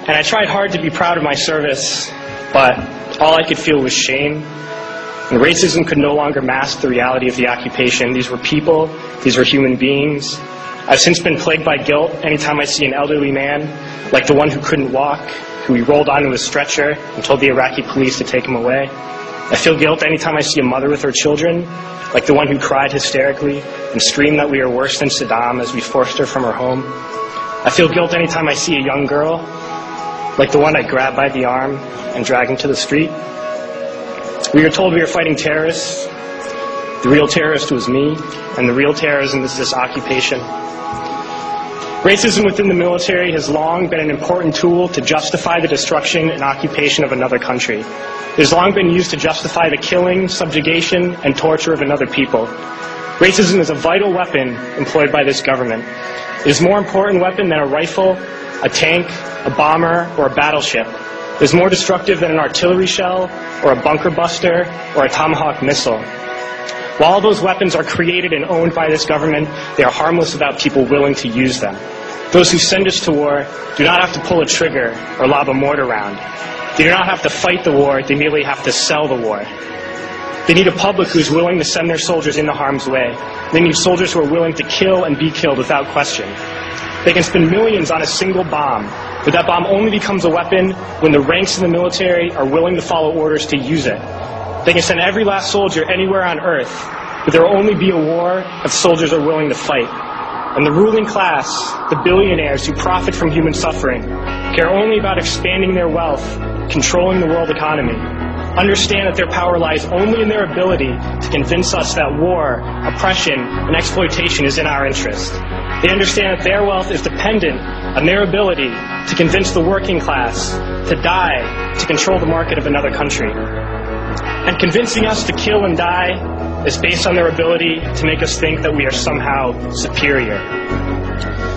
And I tried hard to be proud of my service, but all I could feel was shame. And racism could no longer mask the reality of the occupation. These were people, these were human beings. I've since been plagued by guilt anytime I see an elderly man, like the one who couldn't walk, who we rolled onto a stretcher and told the Iraqi police to take him away. I feel guilt anytime I see a mother with her children, like the one who cried hysterically and screamed that we are worse than Saddam as we forced her from her home. I feel guilt anytime I see a young girl, like the one I grabbed by the arm and dragged into the street. We were told we were fighting terrorists. The real terrorist was me, and the real terrorism is this occupation. Racism within the military has long been an important tool to justify the destruction and occupation of another country. It has long been used to justify the killing, subjugation, and torture of another people. Racism is a vital weapon employed by this government. It is a more important weapon than a rifle, a tank, a bomber, or a battleship. It is more destructive than an artillery shell, or a bunker buster, or a Tomahawk missile. While all those weapons are created and owned by this government, they are harmless without people willing to use them. Those who send us to war do not have to pull a trigger or lob a mortar round. They do not have to fight the war, they merely have to sell the war. They need a public who is willing to send their soldiers into harm's way. They need soldiers who are willing to kill and be killed without question. They can spend millions on a single bomb, but that bomb only becomes a weapon when the ranks in the military are willing to follow orders to use it. They can send every last soldier anywhere on earth, but there will only be a war if soldiers are willing to fight. And the ruling class, the billionaires who profit from human suffering, care only about expanding their wealth, controlling the world economy. Understand that their power lies only in their ability to convince us that war, oppression, and exploitation is in our interest. They understand that their wealth is dependent on their ability to convince the working class to die to control the market of another country. And convincing us to kill and die is based on their ability to make us think that we are somehow superior.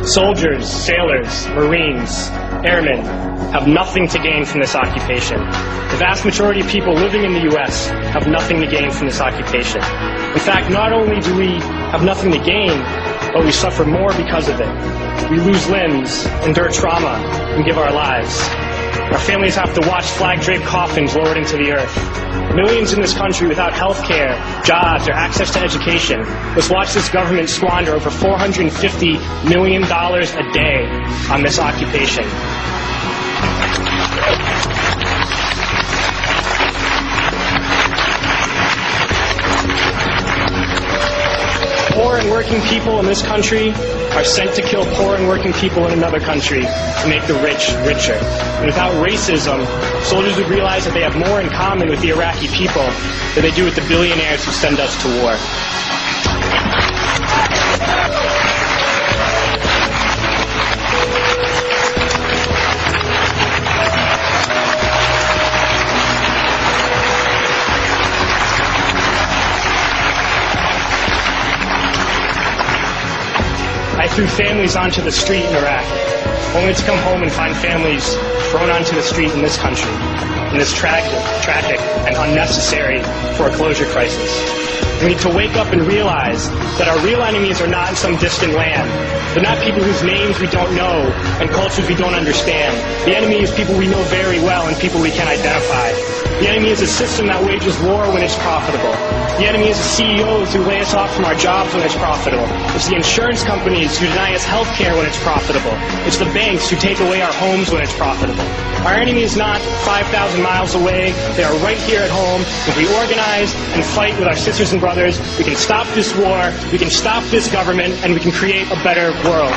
Soldiers, sailors, Marines, airmen have nothing to gain from this occupation. The vast majority of people living in the U.S. have nothing to gain from this occupation. In fact, not only do we have nothing to gain, but we suffer more because of it. We lose limbs, endure trauma, and give our lives. Our families have to watch flag-draped coffins lowered into the earth. Millions in this country without health care, jobs, or access to education must watch this government squander over $450 million a day on this occupation. Poor and working people in this country are sent to kill poor and working people in another country to make the rich richer. And without racism, soldiers would realize that they have more in common with the Iraqi people than they do with the billionaires who send us to war. I threw families onto the street in Iraq, only to come home and find families thrown onto the street in this country, in this tragic and unnecessary foreclosure crisis. We need to wake up and realize that our real enemies are not in some distant land. They're not people whose names we don't know and cultures we don't understand. The enemy is people we know very well and people we can identify. The enemy is a system that wages war when it's profitable. The enemy is the CEOs who lay us off from our jobs when it's profitable. It's the insurance companies who deny us health care when it's profitable. It's the banks who take away our homes when it's profitable. Our enemy is not 5,000 miles away. They are right here at home. If we organize and fight with our sisters and brothers, we can stop this war, we can stop this government, and we can create a better world.